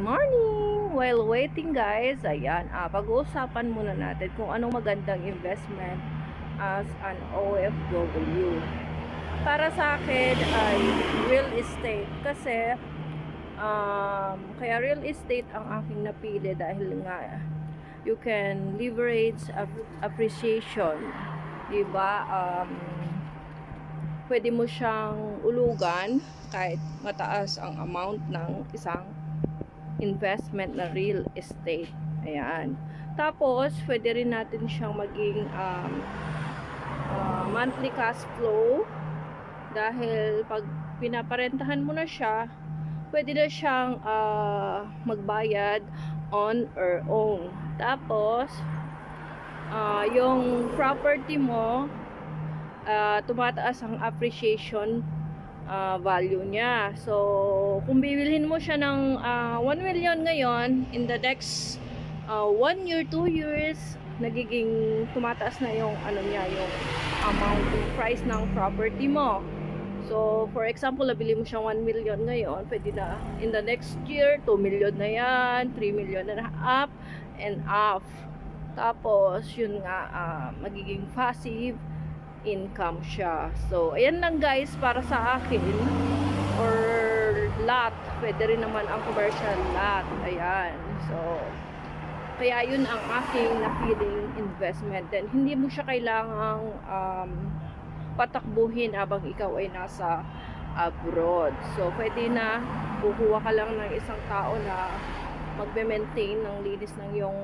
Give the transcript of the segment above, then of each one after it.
morning! While waiting guys, ayan, pag-uusapan muna natin kung anong magandang investment as an OFW. Para sa akin ay real estate kasi kaya real estate ang aking napili dahil nga you can leverage appreciation, diba? Pwede mo siyang ulugan kahit mataas ang amount ng isang investment na real estate. Ayan. Tapos, pwede rin natin siyang maging monthly cash flow dahil pag pinaparentahan mo na siya, pwede na siyang magbayad on or own. Tapos, yung property mo, tumataas ang appreciation value niya. So, kung bibilhin mo siya ng 1 million ngayon, in the next 1 year, 2 years, nagiging tumataas na yung ano niya, yung amount, yung price ng property mo. So, for example, nabili mo siyang 1 million ngayon, pwede na in the next year, 2 million na yan, 3 million na up and up. Tapos, yun nga, magiging passive income siya. So, ayan lang guys para sa akin. Or lot. Pwede rin naman ang commercial lot. Ayan. So, kaya yun ang aking napiling investment. Then, hindi mo siya kailangang patakbuhin habang ikaw ay nasa abroad. So, pwede na kukuha ka lang ng isang tao na magbe-maintain ng linis ng iyong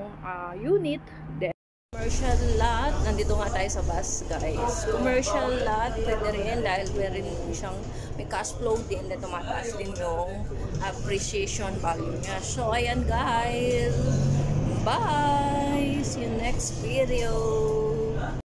unit. Then, commercial lot, nandito nga tayo sa bus guys. Commercial lot, pwede rin dahil meron siyang may cash flow din na tumataas din yung appreciation value niya. So ayan guys, bye! See you next video!